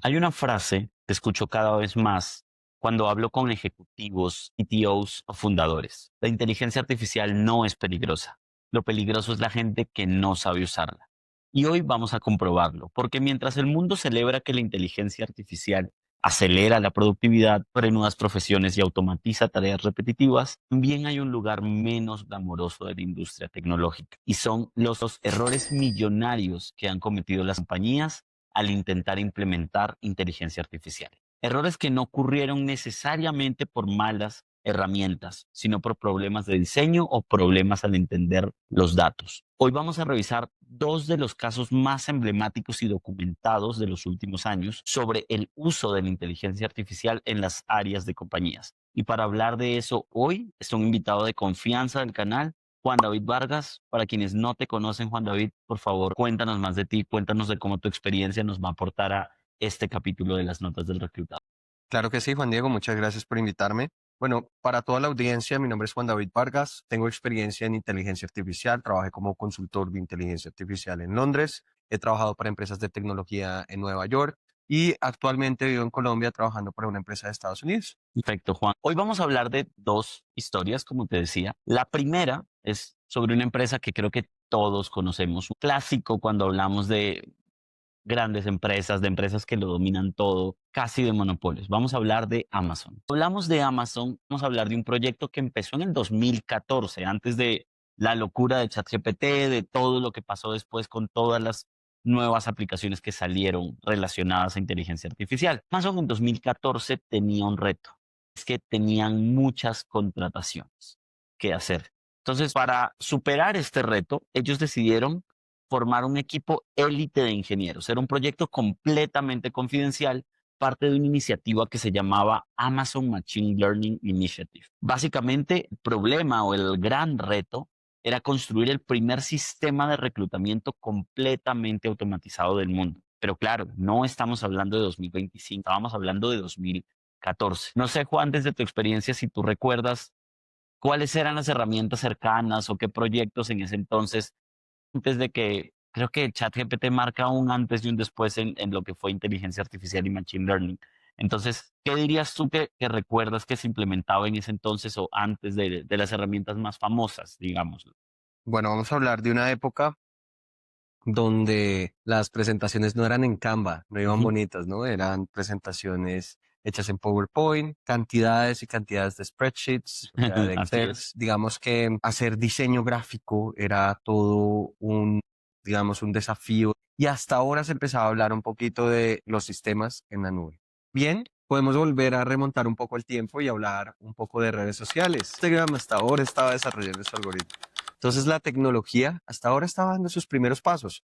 Hay una frase que escucho cada vez más cuando hablo con ejecutivos, CTOs o fundadores. La inteligencia artificial no es peligrosa. Lo peligroso es la gente que no sabe usarla. Y hoy vamos a comprobarlo, porque mientras el mundo celebra que la inteligencia artificial acelera la productividad, abre nuevas profesiones y automatiza tareas repetitivas, también hay un lugar menos glamoroso de la industria tecnológica, y son los errores millonarios que han cometido las compañías al intentar implementar inteligencia artificial. Errores que no ocurrieron necesariamente por malas herramientas, sino por problemas de diseño o problemas al entender los datos. Hoy vamos a revisar dos de los casos más emblemáticos y documentados de los últimos años sobre el uso de la inteligencia artificial en las áreas de compañías. Y para hablar de eso hoy está un invitado de confianza del canal, Juan David Vargas. Para quienes no te conocen, Juan David, por favor, cuéntanos más de ti, cuéntanos de cómo tu experiencia nos va a aportar a este capítulo de las notas del reclutado. Claro que sí, Juan Diego, muchas gracias por invitarme. Bueno, para toda la audiencia, mi nombre es Juan David Vargas, tengo experiencia en inteligencia artificial, trabajé como consultor de inteligencia artificial en Londres, he trabajado para empresas de tecnología en Nueva York y actualmente vivo en Colombia trabajando para una empresa de Estados Unidos. Perfecto, Juan. Hoy vamos a hablar de dos historias, como te decía. La primera es sobre una empresa que creo que todos conocemos, un clásico cuando hablamos de grandes empresas, de empresas que lo dominan todo, casi de monopolios. Vamos a hablar de Amazon. Hablamos de Amazon, vamos a hablar de un proyecto que empezó en el 2014, antes de la locura de ChatGPT, de todo lo que pasó después con todas las nuevas aplicaciones que salieron relacionadas a inteligencia artificial. Amazon en 2014 tenía un reto, es que tenían muchas contrataciones que hacer. Entonces, para superar este reto, ellos decidieron formar un equipo élite de ingenieros. Era un proyecto completamente confidencial, parte de una iniciativa que se llamaba Amazon Machine Learning Initiative. Básicamente, el problema o el gran reto era construir el primer sistema de reclutamiento completamente automatizado del mundo. Pero claro, no estamos hablando de 2025, estábamos hablando de 2014. No sé, Juan, desde tu experiencia, si tú recuerdas cuáles eran las herramientas cercanas o qué proyectos en ese entonces antes de que creo que ChatGPT marca un antes y un después en lo que fue inteligencia artificial y machine learning. Entonces, ¿qué dirías tú que recuerdas que se implementaba en ese entonces o antes de las herramientas más famosas, digámoslo? Bueno, vamos a hablar de una época donde las presentaciones no eran en Canva, no iban Ujú. bonitas, ¿no? Eran presentaciones hechas en PowerPoint, cantidades y cantidades de spreadsheets, o sea, de Así Excel. es. Digamos que hacer diseño gráfico era todo digamos, un desafío. Y hasta ahora se empezaba a hablar un poquito de los sistemas en la nube. Bien, podemos volver a remontar un poco el tiempo y hablar un poco de redes sociales. Instagram hasta ahora estaba desarrollando su algoritmo. Entonces la tecnología hasta ahora estaba dando sus primeros pasos.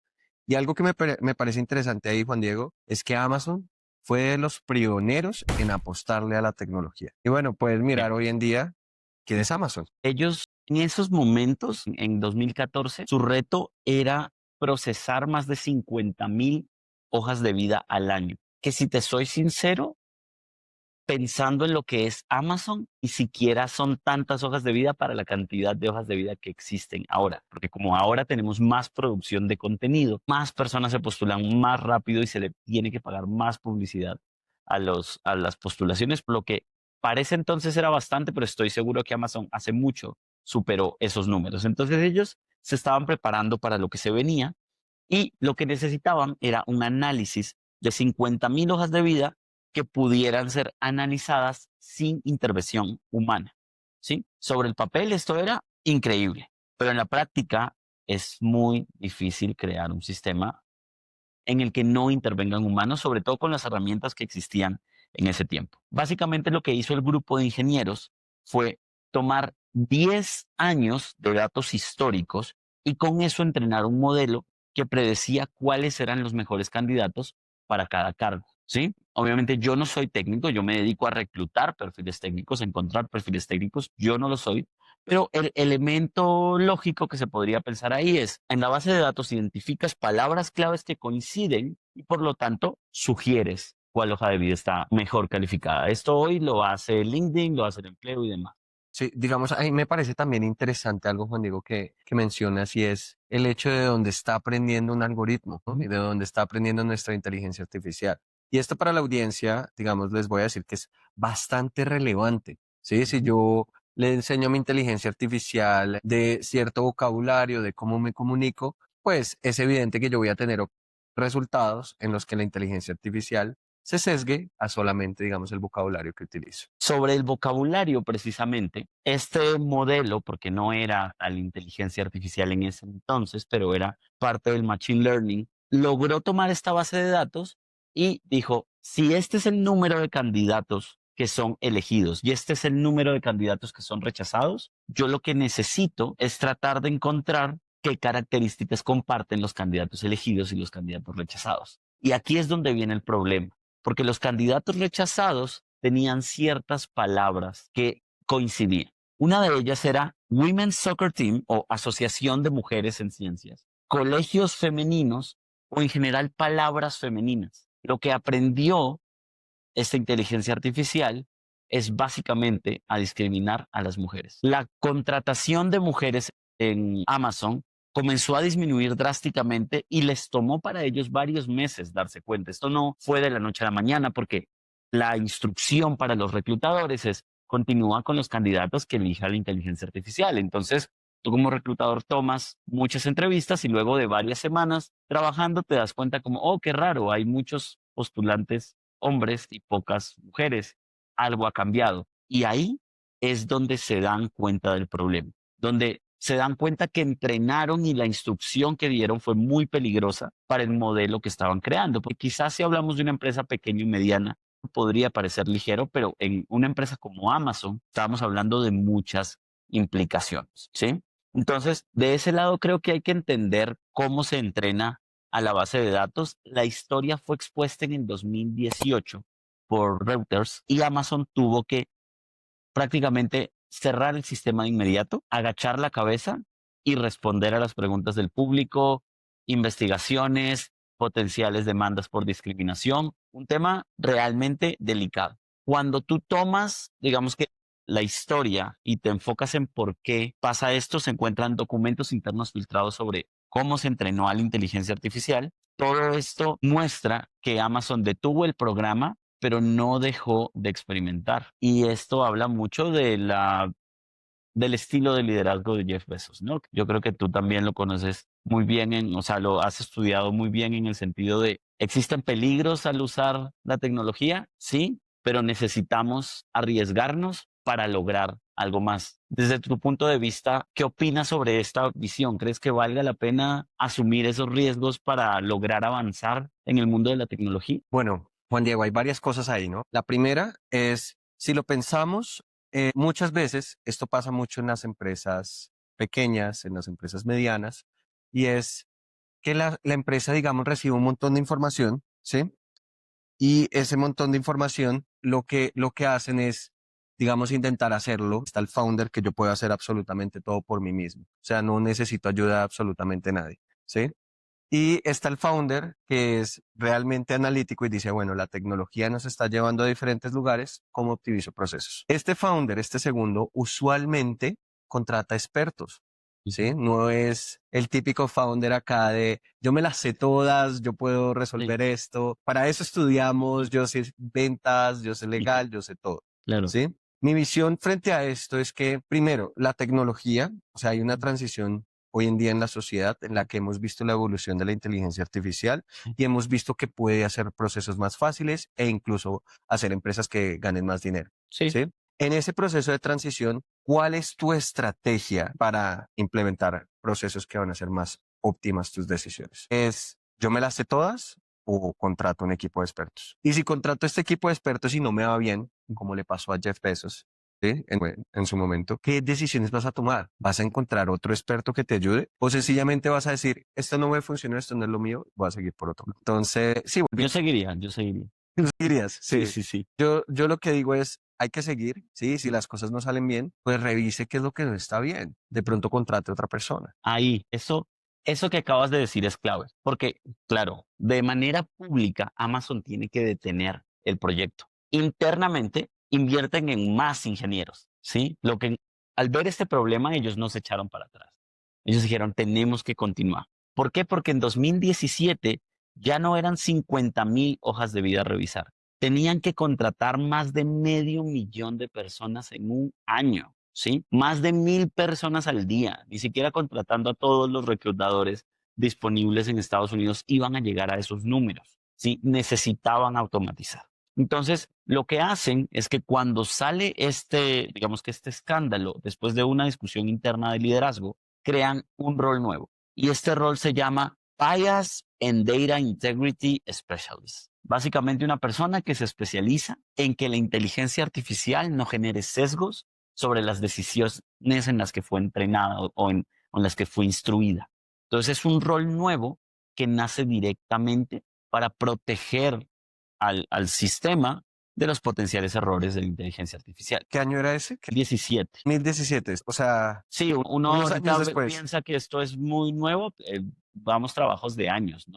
Y algo que me parece interesante ahí, Juan Diego, es que Amazon fue de los pioneros en apostarle a la tecnología. Y bueno, puedes Sí. mirar hoy en día quién es Amazon. Ellos en esos momentos, en 2014, su reto era procesar más de 50,000 hojas de vida al año. Que si te soy sincero, pensando en lo que es Amazon, y siquiera son tantas hojas de vida para la cantidad de hojas de vida que existen ahora, porque como ahora tenemos más producción de contenido, más personas se postulan más rápido y se le tiene que pagar más publicidad a las postulaciones, por lo que parece entonces era bastante, pero estoy seguro que Amazon hace mucho superó esos números. Entonces ellos se estaban preparando para lo que se venía y lo que necesitaban era un análisis de 50,000 hojas de vida que pudieran ser analizadas sin intervención humana, ¿sí? Sobre el papel esto era increíble, pero en la práctica es muy difícil crear un sistema en el que no intervengan humanos, sobre todo con las herramientas que existían en ese tiempo. Básicamente lo que hizo el grupo de ingenieros fue tomar 10 años de datos históricos y con eso entrenar un modelo que predecía cuáles eran los mejores candidatos para cada cargo, ¿sí? Obviamente yo no soy técnico, yo me dedico a reclutar perfiles técnicos, a encontrar perfiles técnicos, yo no lo soy, pero el elemento lógico que se podría pensar ahí es, en la base de datos identificas palabras claves que coinciden y por lo tanto sugieres cuál hoja de vida está mejor calificada. Esto hoy lo hace LinkedIn, lo hace el empleo y demás. Sí, digamos, a mí me parece también interesante algo, Juan Diego, que mencionas y es el hecho de dónde está aprendiendo un algoritmo, ¿no? Ujú. Y de dónde está aprendiendo nuestra inteligencia artificial. Y esto para la audiencia, digamos, les voy a decir que es bastante relevante, ¿sí? Si yo le enseño a mi inteligencia artificial de cierto vocabulario, de cómo me comunico, pues es evidente que yo voy a tener resultados en los que la inteligencia artificial se sesgue a solamente, digamos, el vocabulario que utilizo. Sobre el vocabulario, precisamente, este modelo, porque no era la inteligencia artificial en ese entonces, pero era parte del machine learning, logró tomar esta base de datos y dijo, si este es el número de candidatos que son elegidos y este es el número de candidatos que son rechazados, yo lo que necesito es tratar de encontrar qué características comparten los candidatos elegidos y los candidatos rechazados. Y aquí es donde viene el problema, porque los candidatos rechazados tenían ciertas palabras que coincidían. Una de ellas era Women's Soccer Team o Asociación de Mujeres en Ciencias, colegios femeninos o en general palabras femeninas. Lo que aprendió esta inteligencia artificial es básicamente a discriminar a las mujeres. La contratación de mujeres en Amazon comenzó a disminuir drásticamente y les tomó para ellos varios meses darse cuenta. Esto no fue de la noche a la mañana porque la instrucción para los reclutadores es continúa con los candidatos que elija la inteligencia artificial. Entonces, tú como reclutador tomas muchas entrevistas y luego de varias semanas trabajando te das cuenta como, oh, qué raro, hay muchos postulantes hombres y pocas mujeres. Algo ha cambiado. Y ahí es donde se dan cuenta del problema, donde se dan cuenta que entrenaron y la instrucción que dieron fue muy peligrosa para el modelo que estaban creando. Porque quizás si hablamos de una empresa pequeña y mediana, podría parecer ligero, pero en una empresa como Amazon estamos hablando de muchas implicaciones, ¿sí? Entonces, de ese lado creo que hay que entender cómo se entrena a la base de datos. La historia fue expuesta en el 2018 por Reuters y Amazon tuvo que prácticamente cerrar el sistema de inmediato, agachar la cabeza y responder a las preguntas del público, investigaciones, potenciales demandas por discriminación, un tema realmente delicado. Cuando tú tomas, digamos que la historia y te enfocas en por qué pasa esto, se encuentran documentos internos filtrados sobre cómo se entrenó a la inteligencia artificial. Todo esto muestra que Amazon detuvo el programa pero no dejó de experimentar. Y esto habla mucho del estilo de liderazgo de Jeff Bezos, ¿no? Yo creo que tú también lo conoces muy bien, o sea, lo has estudiado muy bien en el sentido de, ¿existen peligros al usar la tecnología? Sí, pero necesitamos arriesgarnos para lograr algo más. Desde tu punto de vista, ¿qué opinas sobre esta visión? ¿Crees que valga la pena asumir esos riesgos para lograr avanzar en el mundo de la tecnología? Bueno, Juan Diego, hay varias cosas ahí, ¿no? La primera es, si lo pensamos, muchas veces esto pasa mucho en las empresas pequeñas, en las empresas medianas, y es que la empresa, digamos, recibe un montón de información, ¿sí? Y ese montón de información, lo que hacen es, digamos, intentar hacerlo. Está el founder que yo puedo hacer absolutamente todo por mí mismo. O sea, no necesito ayuda de absolutamente nadie, ¿sí? Y está el founder que es realmente analítico y dice, bueno, la tecnología nos está llevando a diferentes lugares, ¿cómo optimizo procesos? Este founder, este segundo, usualmente contrata expertos, ¿sí? Ujú. No es el típico founder acá de, yo me las sé todas, yo puedo Sí, resolver esto, para eso estudiamos, yo sé ventas, yo sé legal, yo sé todo, claro. ¿sí? Mi visión frente a esto es que, primero, la tecnología, o sea, hay una transición hoy en día en la sociedad en la que hemos visto la evolución de la inteligencia artificial Sí, y hemos visto que puede hacer procesos más fáciles e incluso hacer empresas que ganen más dinero, sí. ¿sí? En ese proceso de transición, ¿cuál es tu estrategia para implementar procesos que van a ser más óptimas tus decisiones? ¿Es yo me las sé todas o contrato un equipo de expertos? Y si contrato este equipo de expertos y no me va bien, como le pasó a Jeff Bezos, ¿sí? En su momento, ¿qué decisiones vas a tomar? ¿Vas a encontrar otro experto que te ayude? ¿O sencillamente vas a decir, esto no me funciona, esto no es lo mío, voy a seguir por otro? Entonces, sí, Yo seguiría, yo seguiría. dirías, Sí, sí. sí, sí. Yo lo que digo es, hay que seguir, sí, si las cosas no salen bien, pues revise qué es lo que no está bien. De pronto contrate a otra persona. Ahí, eso que acabas de decir es clave, porque, claro, de manera pública, Amazon tiene que detener el proyecto. Internamente, invierten en más ingenieros, ¿sí? Al ver este problema, ellos no se echaron para atrás. Ellos dijeron, tenemos que continuar. ¿Por qué? Porque en 2017 Ya no eran 50,000 hojas de vida a revisar. Tenían que contratar más de medio millón de personas en un año, ¿sí? Más de 1,000 personas al día. Ni siquiera contratando a todos los reclutadores disponibles en Estados Unidos iban a llegar a esos números, ¿sí? Necesitaban automatizar. Entonces, lo que hacen es que cuando sale digamos que este escándalo, después de una discusión interna de liderazgo, crean un rol nuevo. Y este rol se llama Bias and Data Integrity Specialist. Básicamente una persona que se especializa en que la inteligencia artificial no genere sesgos sobre las decisiones en las que fue entrenada o en las que fue instruida. Entonces es un rol nuevo que nace directamente para proteger al sistema de los potenciales errores de la inteligencia artificial. ¿Qué año era ese? 17. 2017. O sea, Sí, uno unos años ahorita después. piensa que esto es muy nuevo, vamos trabajos de años, ¿no?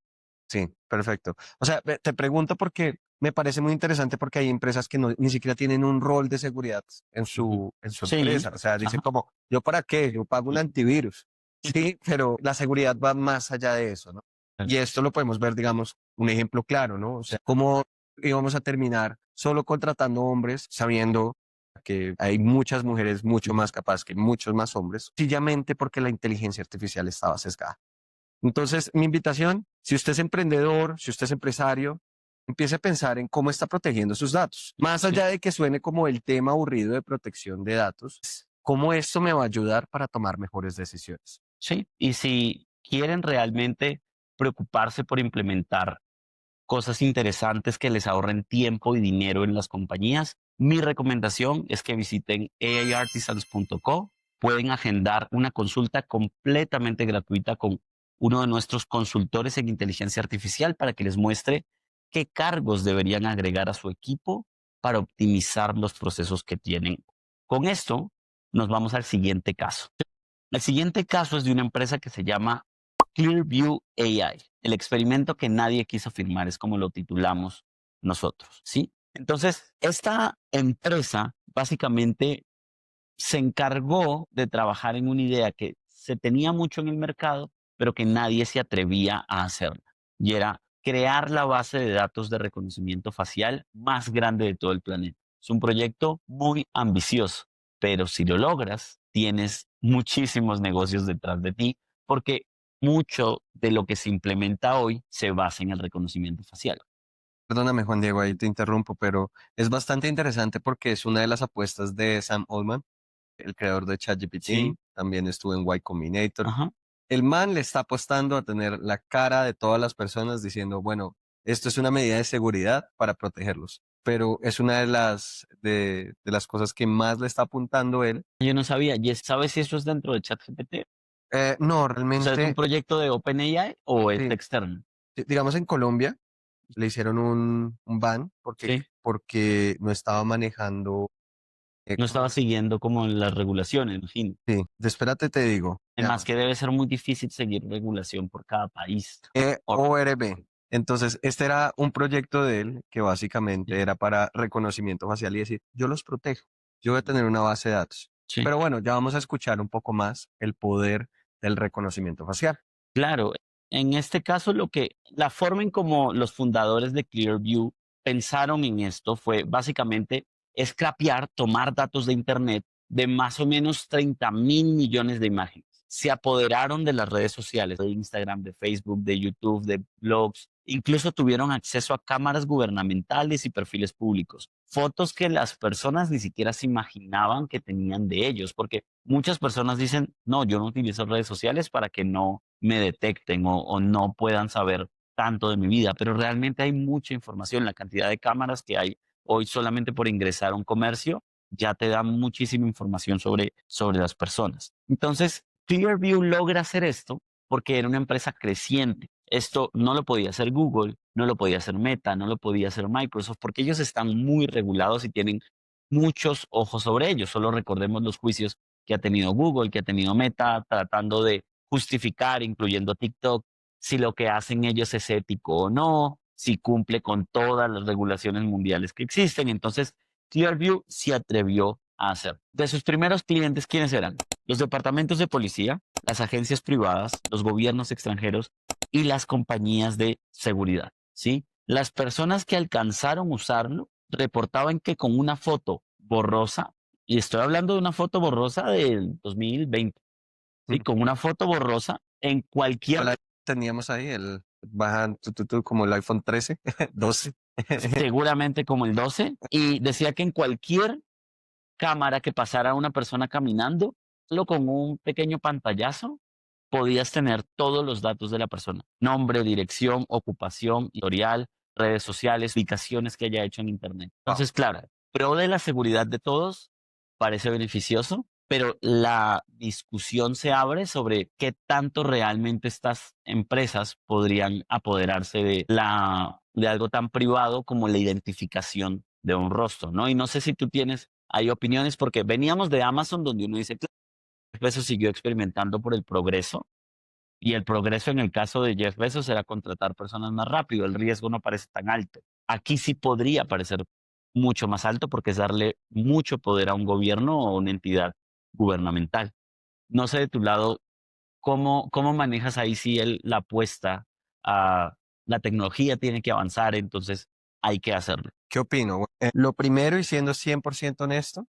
Sí, perfecto. O sea, te pregunto porque me parece muy interesante porque hay empresas que ni siquiera tienen un rol de seguridad Ujú. en su Sí, empresa. O sea, dicen ajá. como, ¿yo para qué? Yo pago un antivirus. Sí, pero la seguridad va más allá de eso, ¿no? Claro. Y esto lo podemos ver, digamos, un ejemplo claro, ¿no? O sea, cómo íbamos a terminar solo contratando hombres sabiendo que hay muchas mujeres mucho más capaces que muchos más hombres, sencillamente porque la inteligencia artificial estaba sesgada. Entonces, mi invitación, si usted es emprendedor, si usted es empresario, empiece a pensar en cómo está protegiendo sus datos. Más Sí, allá de que suene como el tema aburrido de protección de datos, cómo esto me va a ayudar para tomar mejores decisiones. sí. Y si quieren realmente preocuparse por implementar cosas interesantes que les ahorren tiempo y dinero en las compañías, mi recomendación es que visiten aiartisans.co. Pueden agendar una consulta completamente gratuita con uno de nuestros consultores en inteligencia artificial para que les muestre qué cargos deberían agregar a su equipo para optimizar los procesos que tienen. Con esto, nos vamos al siguiente caso. El siguiente caso es de una empresa que se llama Clearview AI, el experimento que nadie quiso firmar, es como lo titulamos nosotros, ¿sí? Entonces, esta empresa básicamente se encargó de trabajar en una idea que se tenía mucho en el mercado, pero que nadie se atrevía a hacerla. Y era crear la base de datos de reconocimiento facial más grande de todo el planeta. Es un proyecto muy ambicioso, pero si lo logras, tienes muchísimos negocios detrás de ti, porque mucho de lo que se implementa hoy se basa en el reconocimiento facial. Perdóname, Juan Diego, ahí te interrumpo, pero es bastante interesante porque es una de las apuestas de Sam Altman, el creador de ChatGPT, Sí, también estuvo en Y Combinator. ajá. El man le está apostando a tener la cara de todas las personas diciendo, bueno, esto es una medida de seguridad para protegerlos, pero es una de las cosas que más le está apuntando él. Yo no sabía. ¿Y sabes si eso es dentro de ChatGPT? No, O sea, ¿es un realmente, proyecto de OpenAI o es sí, externo? digamos en Colombia le hicieron un ban Sí. porque no estaba manejando, No estaba ¿cómo es? siguiendo como las regulaciones, imagino. Sí, espérate, te digo, Además que debe ser muy difícil seguir regulación por cada país. Or- ORB. Entonces, este era un proyecto de él que básicamente sí, era para reconocimiento facial y decir, yo los protejo, yo voy a tener una base de datos. sí. Pero bueno, ya vamos a escuchar un poco más el poder del reconocimiento facial. Claro, en este caso la forma en como los fundadores de Clearview pensaron en esto fue básicamente scrapear, tomar datos de Internet de más o menos 30,000 millones de imágenes. Se apoderaron de las redes sociales, de Instagram, de Facebook, de YouTube, de blogs. Incluso tuvieron acceso a cámaras gubernamentales y perfiles públicos. Fotos que las personas ni siquiera se imaginaban que tenían de ellos, porque muchas personas dicen, no, yo no utilizo redes sociales para que no me detecten o no puedan saber tanto de mi vida, pero realmente hay mucha información. La cantidad de cámaras que hay hoy solamente por ingresar a un comercio ya te da muchísima información sobre las personas. Entonces, Clearview logra hacer esto porque era una empresa creciente. Esto no lo podía hacer Google, no lo podía hacer Meta, no lo podía hacer Microsoft, porque ellos están muy regulados y tienen muchos ojos sobre ellos. Solo recordemos los juicios que ha tenido Google, que ha tenido Meta, tratando de justificar, incluyendo TikTok, si lo que hacen ellos es ético o no, si cumple con todas las regulaciones mundiales que existen. Entonces, Clearview se atrevió a hacer. De sus primeros clientes, ¿quiénes eran? Los departamentos de policía, las agencias privadas, los gobiernos extranjeros y las compañías de seguridad, ¿sí? Las personas que alcanzaron a usarlo reportaban que con una foto borrosa, y estoy hablando de una foto borrosa del 2020, ¿sí? Mm. Con una foto borrosa en cualquier, Hola, teníamos ahí bajan como el iPhone 13, 12. seguramente como el 12, y decía que en cualquier cámara que pasara una persona caminando, solo con un pequeño pantallazo, podías tener todos los datos de la persona: nombre, dirección, ocupación, historial, redes sociales, publicaciones que haya hecho en Internet. Wow. Entonces, claro, pro de la seguridad de todos parece beneficioso, pero la discusión se abre sobre qué tanto realmente estas empresas podrían apoderarse de algo tan privado como la identificación de un rostro, ¿no? Y no sé si tú tienes, hay opiniones, porque veníamos de Amazon, donde uno dice, claro, Jeff Bezos siguió experimentando por el progreso, y el progreso en el caso de Jeff Bezos era contratar personas más rápido, el riesgo no parece tan alto. Aquí sí podría parecer mucho más alto, porque es darle mucho poder a un gobierno o una entidad gubernamental. No sé de tu lado, ¿cómo manejas ahí si la apuesta a la tecnología tiene que avanzar, entonces hay que hacerlo? ¿Qué opino? Lo primero, y siendo 100% honesto,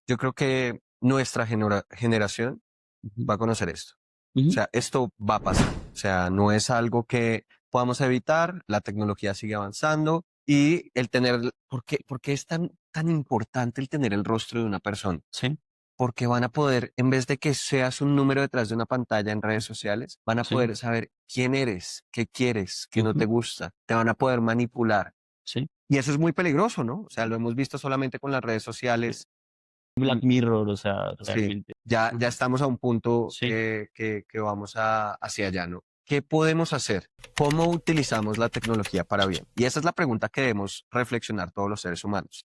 yo creo que nuestra generación Ujú, va a conocer esto. O ujú, sea, esto va a pasar. O sea, no es algo que podamos evitar, la tecnología sigue avanzando y el tener, por qué es tan importante el tener el rostro de una persona? sí, Porque van a poder, en vez de que seas un número detrás de una pantalla en redes sociales, van a sí, poder saber quién eres, qué quieres, qué no te ujú, gusta, te van a poder manipular. sí. Y eso es muy peligroso, ¿no? O sea, lo hemos visto solamente con las redes Sí. sociales. Black Mirror, o sea, Sí, realmente. ya estamos a un punto Sí. que vamos hacia allá, ¿no? ¿Qué podemos hacer? ¿Cómo utilizamos la tecnología para bien? Y esa es la pregunta que debemos reflexionar todos los seres humanos.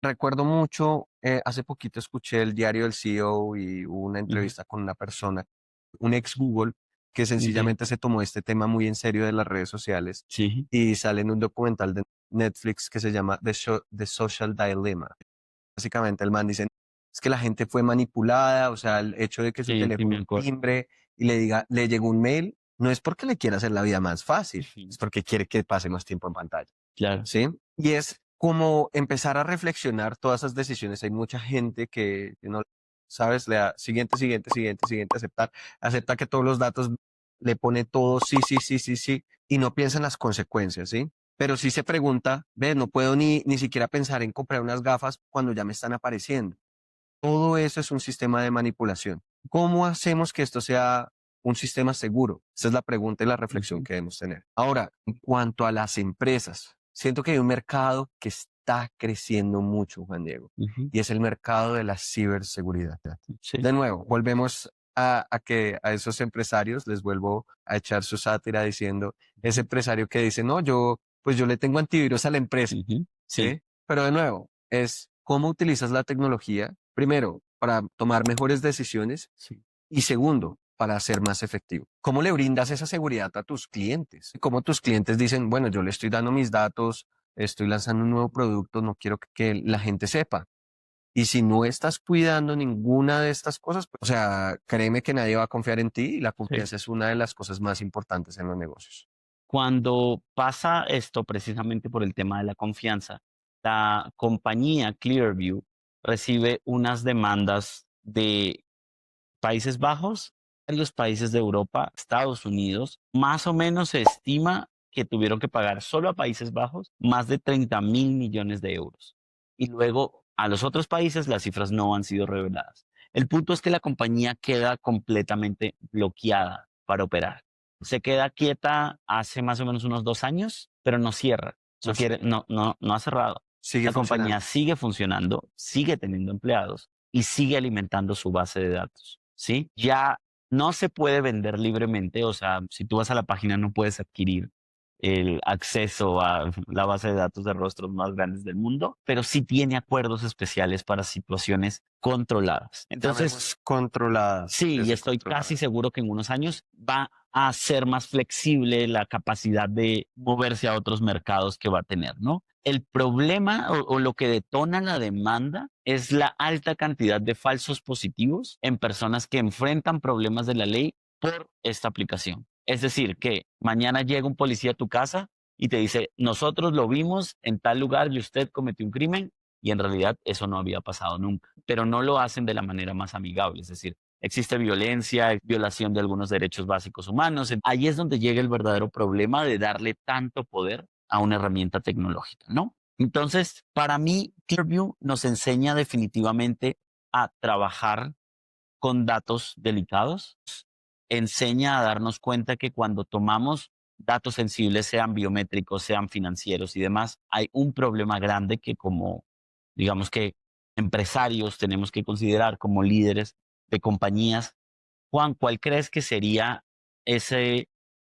Recuerdo mucho, hace poquito escuché el diario del CEO y hubo una Ujú. entrevista con una persona, un ex Google, que Okey. sencillamente se tomó este tema muy en serio de las redes sociales Sí, y sale en un documental de Netflix que se llama The Social Dilemma. Básicamente el man dice, es que la gente fue manipulada, o sea, el hecho de que su sí, sí me teléfono acuerdo. timbre y le llegó un mail, no es porque le quiera hacer la vida más fácil, Ujú. es porque quiere que pase más tiempo en pantalla, Claro. ¿sí? Y es como empezar a reflexionar todas esas decisiones. Hay mucha gente que no, sabes, le da siguiente, siguiente, siguiente, siguiente, aceptar, acepta que todos los datos, le pone todo sí, sí, sí, sí, sí, y no piensa en las consecuencias, ¿sí? Pero sí se pregunta, ve, no puedo ni siquiera pensar en comprar unas gafas cuando ya me están apareciendo. Todo eso es un sistema de manipulación. ¿Cómo hacemos que esto sea un sistema seguro? Esa es la pregunta y la reflexión Ujú, que debemos tener. Ahora, en cuanto a las empresas, siento que hay un mercado que está creciendo mucho, Juan Diego, ujú. y es el mercado de la ciberseguridad. Sí. De nuevo, volvemos a que a esos empresarios les vuelvo a echar su sátira diciendo, ese Ujú, empresario que dice, no, pues yo le tengo antivirus a la empresa, ujú. Sí, ¿sí? Pero de nuevo, es cómo utilizas la tecnología, primero, para tomar mejores decisiones sí. y segundo, para ser más efectivo. ¿Cómo le brindas esa seguridad a tus clientes? ¿Cómo tus clientes dicen, bueno, yo le estoy dando mis datos, estoy lanzando un nuevo producto, no quiero que la gente sepa? Y si no estás cuidando ninguna de estas cosas, pues, o sea, créeme que nadie va a confiar en ti y la Sí. confianza es una de las cosas más importantes en los negocios. Cuando pasa esto, precisamente por el tema de la confianza, la compañía Clearview recibe unas demandas de Países Bajos, en los países de Europa, Estados Unidos. Más o menos se estima que tuvieron que pagar solo a Países Bajos más de 30.000 millones de euros. Y luego a los otros países las cifras no han sido reveladas. El punto es que la compañía queda completamente bloqueada para operar. Se queda quieta hace más o menos unos 2 años, pero no cierra. No Eso sé, quiere, no ha cerrado. sigue La compañía funcionando. sigue funcionando, sigue teniendo empleados y sigue alimentando su base de datos, ¿sí? Ya no se puede vender libremente, o sea, si tú vas a la página no puedes adquirir el acceso a la base de datos de rostros más grandes del mundo, pero sí tiene acuerdos especiales para situaciones controladas. Entonces, Llamemos controladas, sí, y ese estoy controlada. casi seguro que en unos años va a ser más flexible la capacidad de moverse a otros mercados que va a tener, ¿no? El problema o lo que detona la demanda es la alta cantidad de falsos positivos en personas que enfrentan problemas de la ley por esta aplicación. Es decir, que mañana llega un policía a tu casa y te dice, nosotros lo vimos en tal lugar y usted cometió un crimen y en realidad eso no había pasado nunca. Pero no lo hacen de la manera más amigable, es decir, existe violencia, violación de algunos derechos básicos humanos. Ahí es donde llega el verdadero problema de darle tanto poder a una herramienta tecnológica, ¿no? Entonces, para mí, Clearview nos enseña definitivamente a trabajar con datos delicados, enseña a darnos cuenta que cuando tomamos datos sensibles, sean biométricos, sean financieros y demás, hay un problema grande que como, digamos que empresarios tenemos que considerar como líderes de compañías. Juan, ¿cuál crees que sería ese,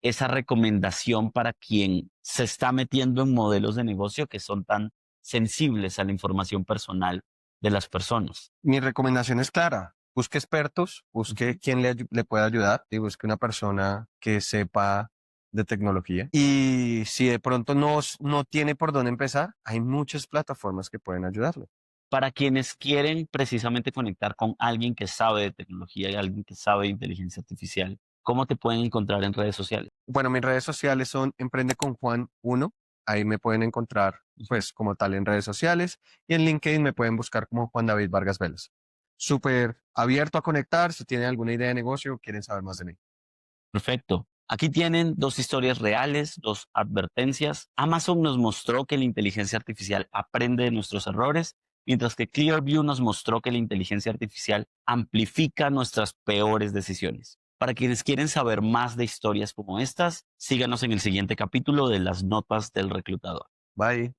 esa recomendación para quien se está metiendo en modelos de negocio que son tan sensibles a la información personal de las personas? Mi recomendación es clara. Busque expertos, busque Ujú. quien le pueda ayudar y busque una persona que sepa de tecnología. Y si de pronto no tiene por dónde empezar, hay muchas plataformas que pueden ayudarle. Para quienes quieren precisamente conectar con alguien que sabe de tecnología y alguien que sabe de inteligencia artificial, ¿cómo te pueden encontrar en redes sociales? Bueno, mis redes sociales son Emprende con Juan 1. Ahí me pueden encontrar, Ujú. pues, como tal en redes sociales. Y en LinkedIn me pueden buscar como Juan David Vargas Vélez. Súper abierto a conectar. Si tienen alguna idea de negocio, quieren saber más de mí. Perfecto. Aquí tienen dos historias reales, dos advertencias. Amazon nos mostró que la inteligencia artificial aprende de nuestros errores, mientras que Clearview nos mostró que la inteligencia artificial amplifica nuestras peores decisiones. Para quienes quieren saber más de historias como estas, síganos en el siguiente capítulo de las notas del reclutador. Bye.